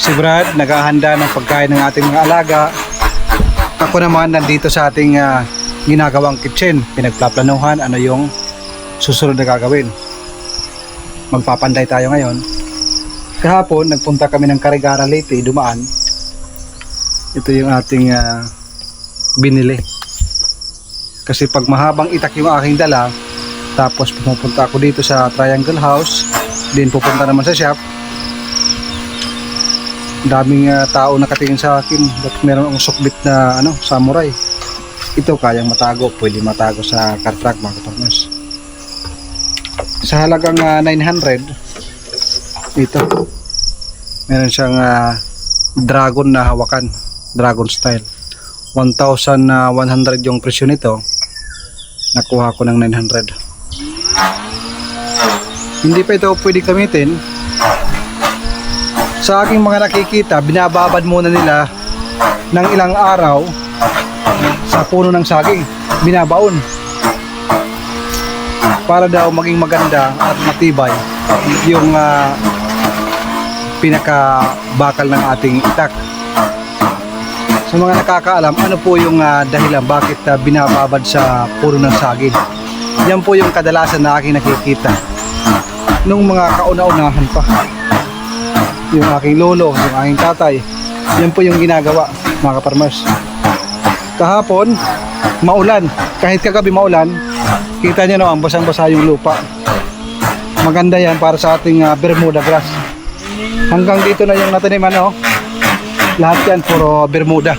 Si Brad naghahanda ng pagkain ng ating mga alaga. Ako naman nandito sa ating ginagawang kitchen. Pinagplaplanuhan ano yung susunod na gagawin. Magpapanday tayo ngayon. Kahapon nagpunta kami ng Carigara Leyte, dumaan. Ito yung ating binili. Kasi pag mahabang itak yung aking dala, tapos pupunta ako dito sa Triangle House, din pupunta naman sa shop. Daming tao nakatingin sa akin. Bakit meron akong sukbit na samurai. Ito kayang matago, pwede matago sa car truck mga kapartners. Sa halagang 900, ito meron siyang dragon na hawakan, dragon style. 1,100 yung presyo nito. Nakuha ko ng 900. Hindi pa ito pwede gamitin. Sa aking mga nakikita, binababad muna nila ng ilang araw sa puno ng saging, binabaon para daw maging maganda at matibay yung pinakabakal ng ating itak. Sa mga nakakaalam, ano po yung dahilan bakit binababad sa puno ng saging? Yan po yung kadalasan na aking nakikita nung mga kauna-unahan pa. Yung aking lolo, yung aking tatay, yan po yung ginagawa mga kaparmers. Kahapon maulan, kahit kagabi maulan, kita nyo naman basang-basa yung lupa. Maganda yan para sa ating Bermuda grass. Hanggang dito na yung nataniman, lahat yan puro Bermuda.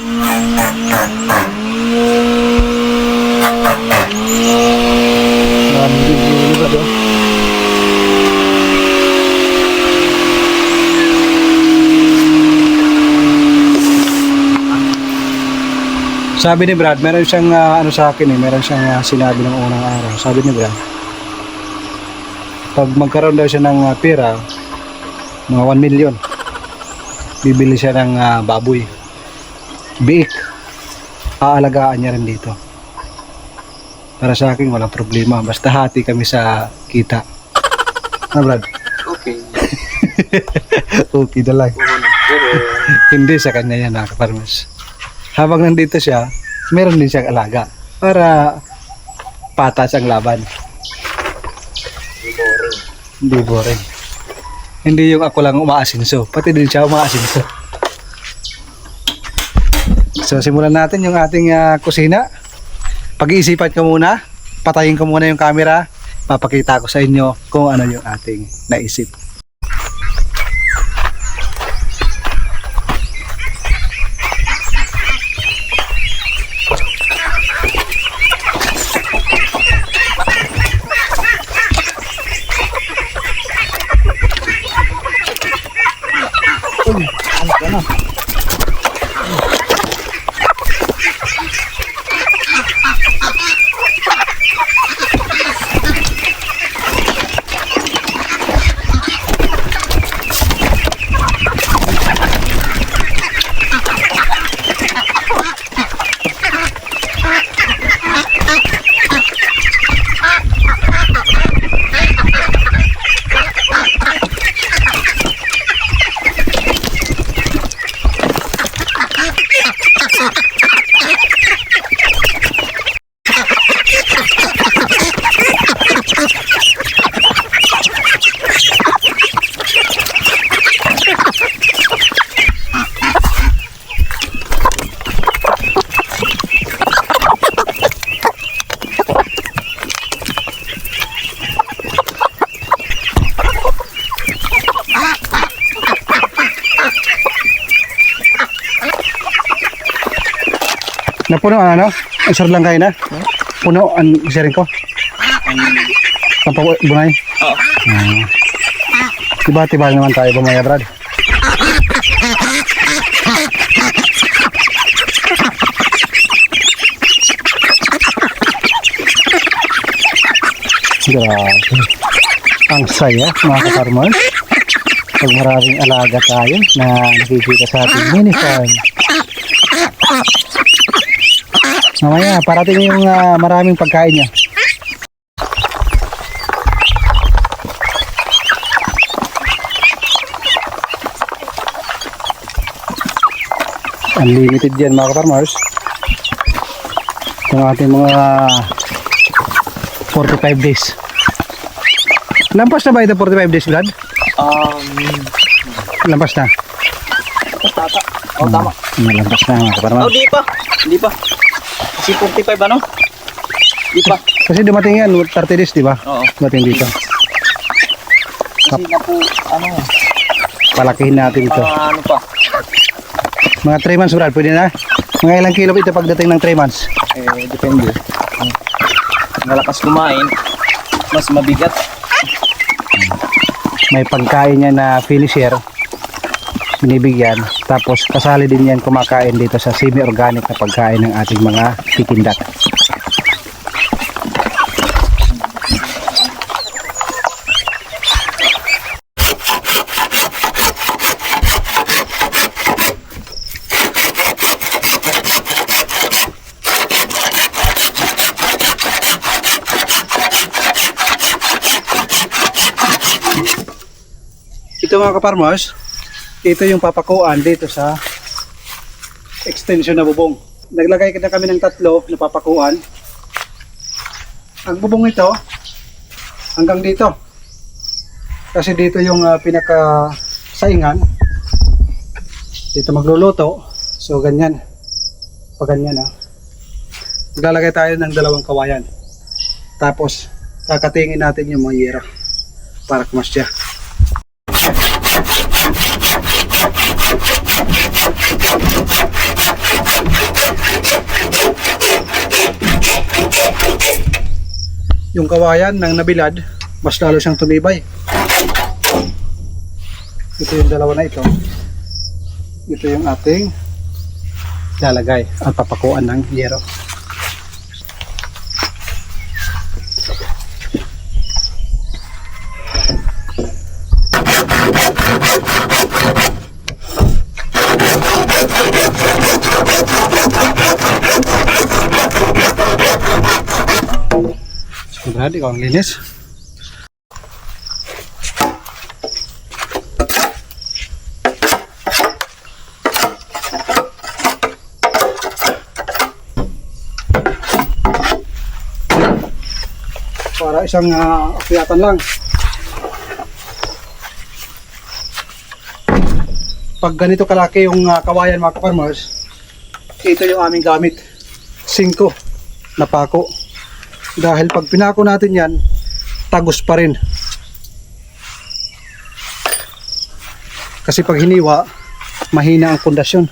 Sabi ni Brad, meron siyang sa akin meron siyang sinabi ng unang araw. Sabi ni Brad, pag magkaroon daw siya ng pera, mga 1 million, bibili siya ng baboy, biik, aalagaan niya rin dito. Para sa akin walang problema, basta hati kami sa kita. Brad? Okay. Okay na lang. Hindi sa kanya yan, nakaparmas. Habang nandito siya, meron din siyang alaga para patas ang laban. Hindi boring. Hindi yung ako lang umaasinso, pati din siya umaasinso. So simulan natin yung ating kusina. Pag-iisipan ko muna, patayin ko muna yung camera, papakita ko sa inyo kung ano yung ating naisip. Napuno isar lang kayo na? Puno ang sharing ko? Pampabunay? Oo. Tiba-tiba naman tayo bumaya, Brad. Grabe. Ang saya mga ka-farmers. Pag maraming alaga tayo na nakikita sa ating mini farm. Mamaya, parating yung maraming pagkain niya. Unlimited yan mga ka-farmers. Itong ating mga 45 days. Lampas na ba ito 45 days, Vlad? Lampas na. Tata. Oh, tama. Lampas na mga ka-farmers. Oh, di pa. Hindi pa. Kasi 45 ano? Di pa. Kasi dumating yan, 30 days, di ba? Oo. Dumating dito. Kasi na po, ano, Palakihin natin ito. ano pa. Mga 3 months, Brad, pwede na? Mga ilang kilo ito pagdating ng 3 months? Depende. Malakas kumain, mas mabigat. May pagkain niya na finisher, binibigyan. Tapos kasali din yan kumakain dito sa semi-organic na pagkain ng ating mga titindak. Ito mga ka-farmers, ito yung papakuan dito sa extension na bubong. Naglagay na kami ng 3 na papakuan. Ang bubong ito hanggang dito. Kasi dito yung pinaka saingan. Dito magluluto. So ganyan. Pag ganyan maglalagay tayo ng 2 kawayan. Tapos kakatingin natin yung mga yero para kumasya. Yung kawayan ng nabilad, mas lalo siyang tumibay. Ito yung 2 na ito. Ito yung ating lalagay at papakuan ng yero. Brad, ikaw ang linis. Para isang akyatan lang. Pag ganito kalaki yung kawayan mga ka-farmers, ito yung aming gamit. 5 na pako. Dahil pag pinako natin yan, tagos pa rin. Kasi pag hiniwa, mahina ang pundasyon.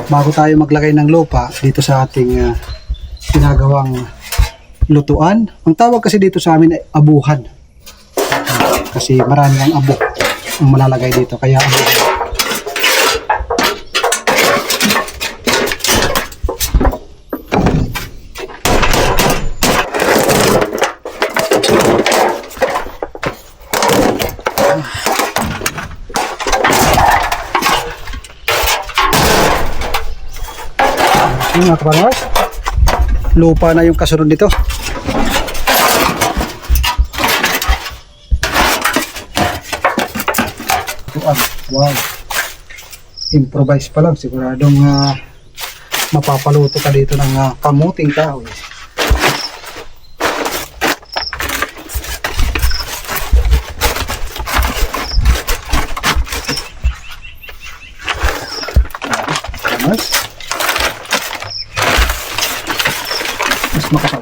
Bago tayo maglagay ng lupa dito sa ating ginagawang lutuan, ang tawag kasi dito sa amin ay abuhan. Kasi marami ang abo ang malalagay dito, kaya abuhan. Mga kaparmas, lupa na yung kasunod nito. Wow, improvise pa lang, siguradong mapapaluto ka dito ng kamuting kahoy. Mas makapal.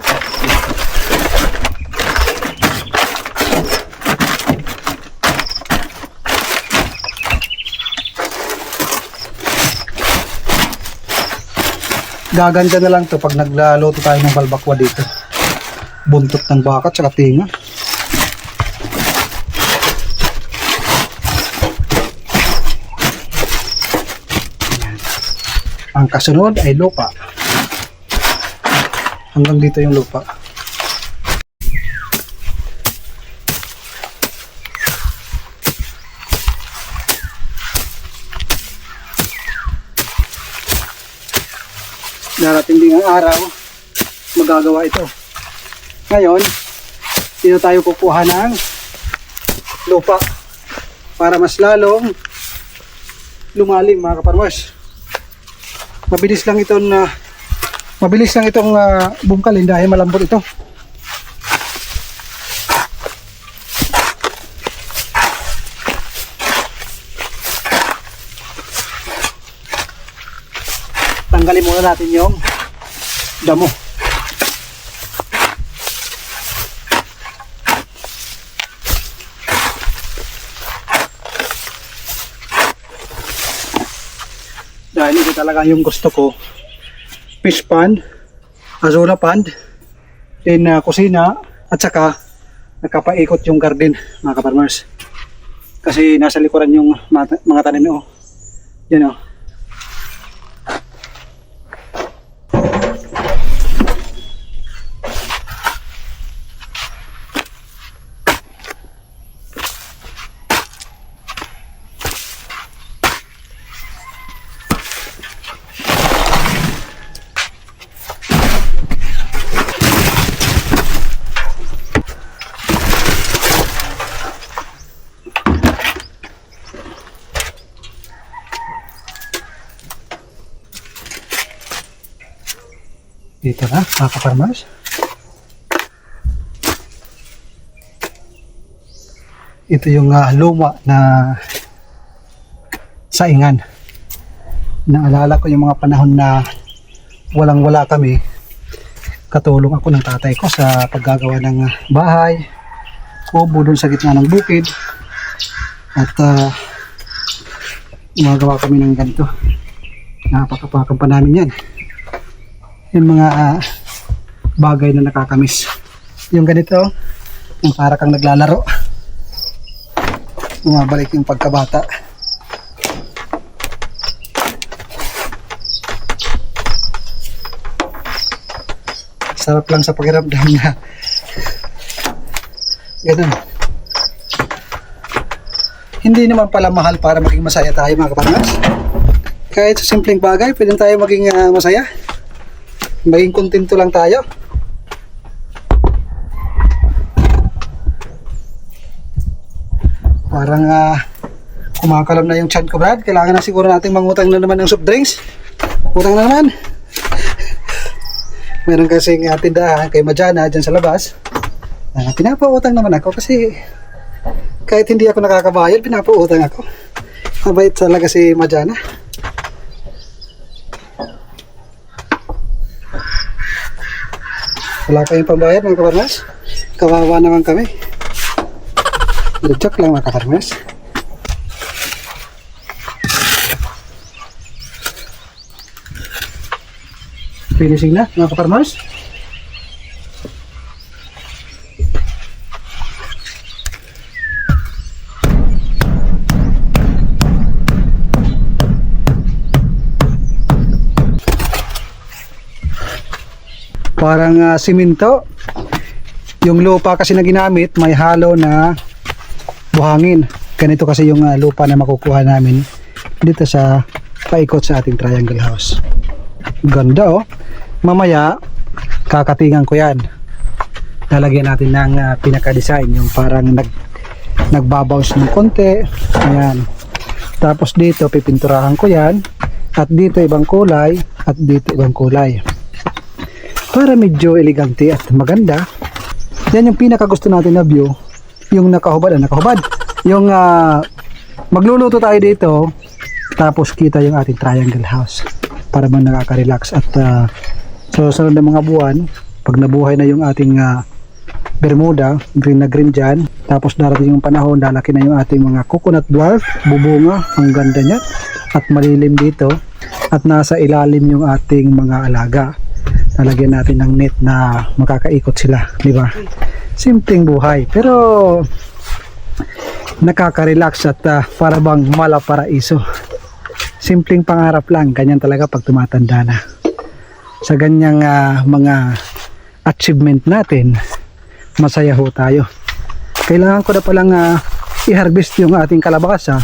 Gaganda na lang to pag nagluluto tayo ng balbakwa dito. Buntot ng baka at saka tinga. Ang kasunod ay lupa. Hanggang dito yung lupa. Darating din ang araw, magagawa ito. Ngayon, dito tayo kukuha ng lupa para mas lalong lumalim mga kaparwas. Mabilis lang itong bungkalin dahil malambot ito. Tanggalin muna natin yung damo. Dahil ito talaga yung gusto ko. Fish pond, azura pond, then kusina, at saka nakapaikot yung garden mga kaparmers. Kasi nasa likuran yung mga tanim oh. Yan oh. Dito na, mga kaparmers. Ito yung luma na saingan. Naalala ko yung mga panahon na walang-wala kami. Katulong ako ng tatay ko sa paggagawa ng bahay. Kubo doon sa gitna ng bukid. At gumagawa kami ng ganito. Napakapakan pa namin yan. Yung mga bagay na nakakamiss. Yung ganito, yung para kang naglalaro. Bumabalik yung pagkabata. Sarap lang sa pakiramdam na ganun. Hindi naman pala mahal para maging masaya tayo mga kaparmas. Kahit sa simpleng bagay, pwede tayo maging masaya. Maging kontento lang tayo. Parang kumakalam na yung tiyan ko, Brad. Kailangan na siguro natin mangutang na naman ng soft drinks. Utang na naman. Meron kasing tindahan kay Majana dyan sa labas. Pinapautang naman ako kasi kahit hindi ako nakakabayad, pinapautang ako. Mabait talaga si Majana. Wala kayong pambayad mga kaparmas. Kawawa naman kami. Joke lang mga kaparmas. Finishing na mga kaparmas. Parang simento. Yung lupa kasi na ginamit may halo na buhangin. Ganito kasi yung lupa na makukuha namin dito sa paikot sa ating triangle house. Ganda oh. Mamaya kakatingan ko yan. Lalagyan natin ng pinaka-design, yung parang nagbabounce ng konti. Ayan. Tapos dito pipinturahan ko yan. At dito ibang kulay. At dito ibang kulay. Para medyo elegante at maganda. Yan yung pinaka-gusto natin na view. Yung nakahubad. Yung magluluto tayo dito. Tapos kita yung ating triangle house. Para bang nakaka-relax. At so sunod na mga buwan, pag nabuhay na yung ating Bermuda, green na green dyan. Tapos darating yung panahon, lalaki na yung ating mga coconut dwarf, bubunga, ang ganda niya. At malilim dito. at nasa ilalim yung ating mga alaga. Nalagyan natin ng net na makakaikot sila, di ba? Simpleng buhay pero nakaka-relax at para bang malaparaiso. Simpleng pangarap lang, ganyan talaga pag tumatanda na. Sa ganyang mga achievement natin, masaya ho tayo. Kailangan ko na palang i-harvest yung ating kalabasa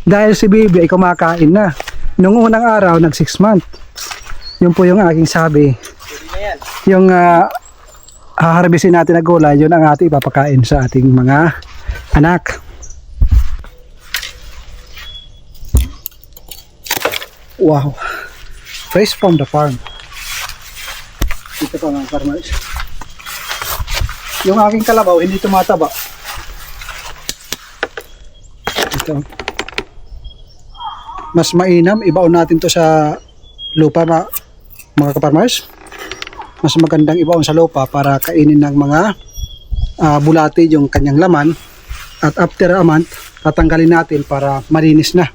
dahil si Bibi ay kumakain na. Nung unang araw, nag 6 month. Yun po yung aking sabi. Yung haharvestin natin na gulay, yun ang ating ipapakain sa ating mga anak. Wow, fresh from the farm. Dito pa mga farmers. Yung aking kalabaw hindi tumataba. Ito. Mas mainam, ibaon natin to sa lupa mga kaparmers. Mas magandang ibaon sa lupa para kainin ng mga bulati yung kanyang laman. At after a month, tatanggalin natin para malinis na.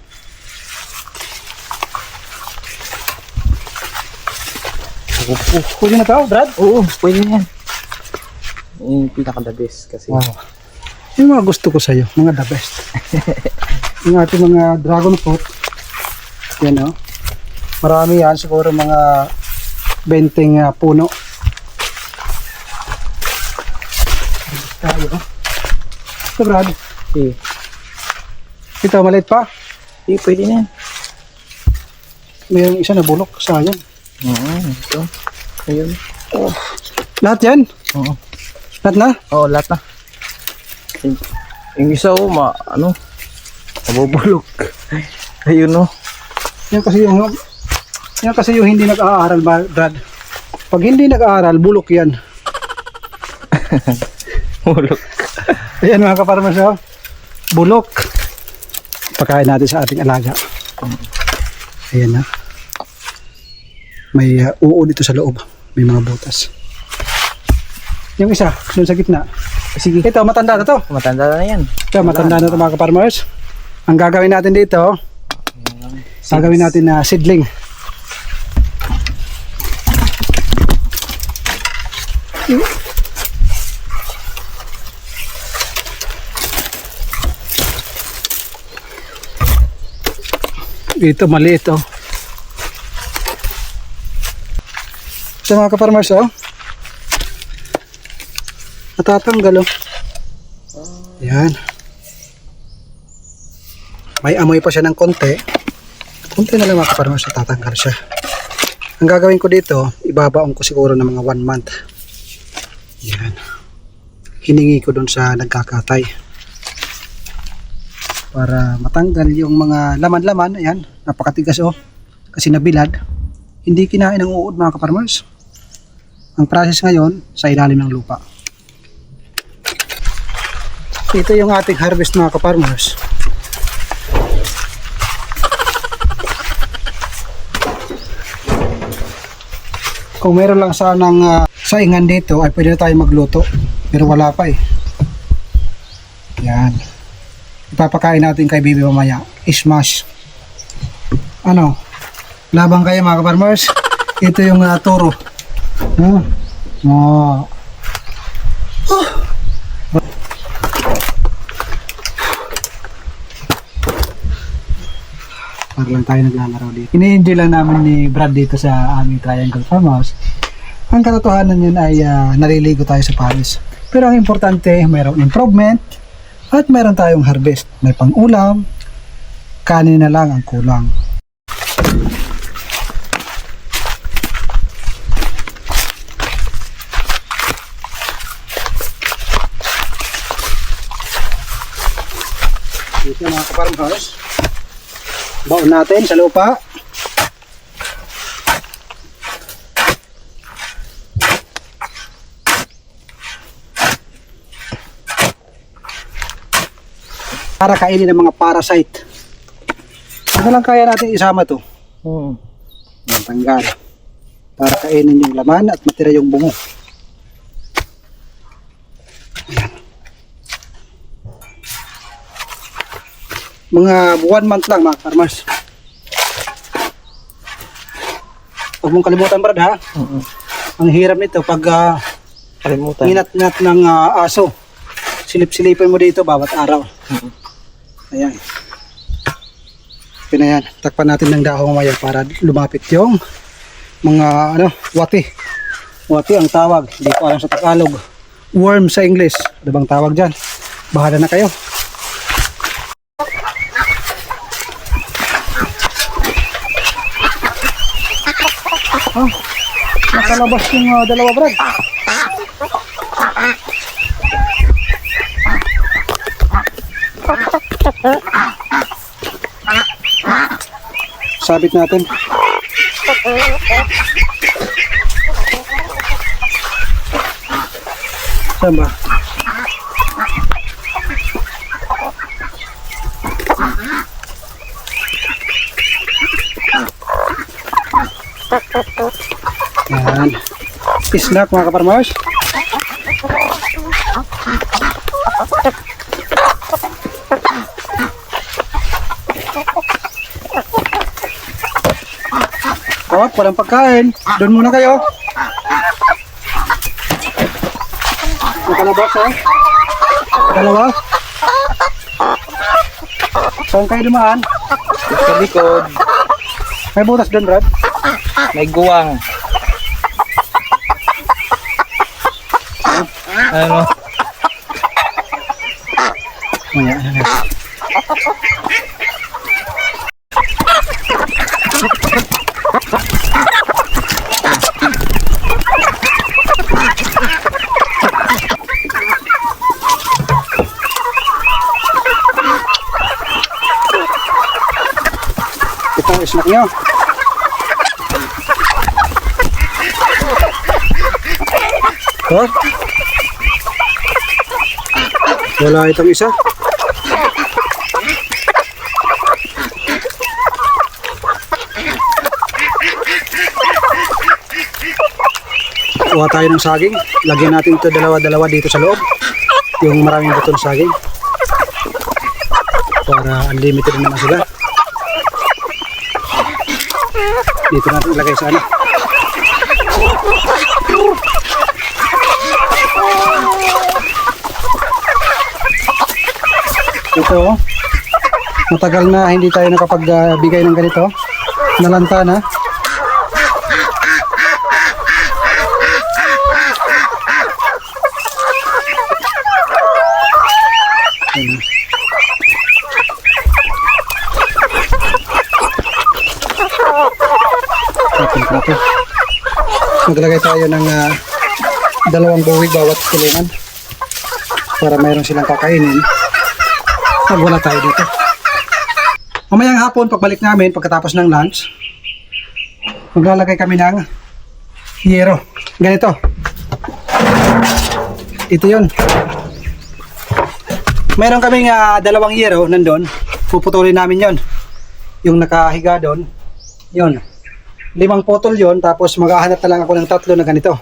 Pwede na to, Brad? Oo, pwede na yan. Yung pinaka-the best kasi. Wow. Yung mga gusto ko sa'yo, mga the best. Yung ating mga dragon fruit, yan o. Marami yan, siguro mga 20 puno. Tayo ba? Ito, Brad. Okay. Ito, maliit pa. Pwede na yan. Mayroong isa na bulok, sayang. Oo, ito. Ayun. Oh. Lahat yan? Oo. Lahat na? Oo, lahat na. Yung isa ko, mabubulok. Ayun no. Yan kasi yung hindi nag-aaral, Brad. Pag hindi nag-aaral, bulok yan. Bulok. Ayan mga kaparmas, oh. Bulok. Pagkain natin sa ating alaga. Ayan na. May uod dito sa loob. May mga butas. Yung isa, doon sa gitna. Sige. Ito, matanda na to. Matanda na yan. Ito, matanda na to mga kaparmers. Ang gagawin natin dito, gagawin natin na seedling. Ito, maliit oh. Ito mga kaparmers oh. Natatanggal oh. Yan. May amoy pa siya ng konti. Konti na lang mga kaparmers, natatanggal siya. Ang gagawin ko dito, ibabaon ko siguro ng mga 1 month. Yan. Hiningi ko dun sa nagkakatay. Para matanggal yung mga laman-laman. Ayan, napakatigas oh. Kasi nabilad. Hindi kinain ng uod mga kaparmers. Ang process ngayon, sa ilalim ng lupa. Ito yung ating harvest mga kaparmers. Kung meron lang sanang saingan dito ay pwede na tayo magluto. Pero wala pa eh. Yan. Ipapakain natin kay Bibi mamaya. Smash. Ano? Labang kayo mga kaparmers. Ito yung turo. Oh. Para lang tayo naglalaro dito. Ini-enjoy lang namin ni Brad dito sa aming Triangle Farmhouse. Ang katotohanan yun ay naliligo tayo sa Paris. Pero ang importante, mayroong improvement at mayroon tayong harvest. May pang-ulam, kanin na lang ang kulang. Dito mga ka-farmhouse. Baon natin sa lupa. Para kainin ng mga parasite. Ano lang kaya natin isama to? Tanggal. Para kainin yung laman at matira yung bungo. Ayan. Mga 1 month lang mga farmers. Huwag mong kalimutan, Brad, ha? Ang hirap nito pag Kalimutan. inat-nat ng aso. Silip-silipin mo dito bawat araw. Ayan. Yan. Takpan natin ng dahon mamaya para lumapit yung mga wati. Wati ang tawag. Hindi ko alam sa Tagalog. Worm sa English. Ano bang tawag dyan? Bahala na kayo. Nakalabas yung dalawa, Brad. Sabit natin. Saan ba? Yan. Snack mga kaparmers. Oh, walang pagkain. Doon muna kayo. Nakalabas, eh. Dalawa. Saan kayo dumaan? Sa likod, May butas doon, Brad. may guwang. Ano? Ayan. Ito ang snack nyo. Huh? Wala itong isa. Kuha tayo ng saging. Lagyan natin ito dalawa-dalawa dito sa loob. Yung maraming buto ng saging. Para unlimited naman sila. Dito natin ilagay sa ano. Ito, matagal na hindi tayo nakapagbigay ng ganito. Nalanta na. Ayan. Ito. Maglagay tayo ng dalawang buwig bawat kulungan para mayroon silang kakainin pag wala tayo dito. Mamayang hapon pagbalik namin pagkatapos ng lunch, maglalagay kami ng yero. Ganito. Ito yun. Mayroon kaming dalawang yero nandun. Puputulin namin yon. Yung nakahiga doon. Yon. 5 putol yon. Tapos maghahanap na lang ako ng 3 na ganito.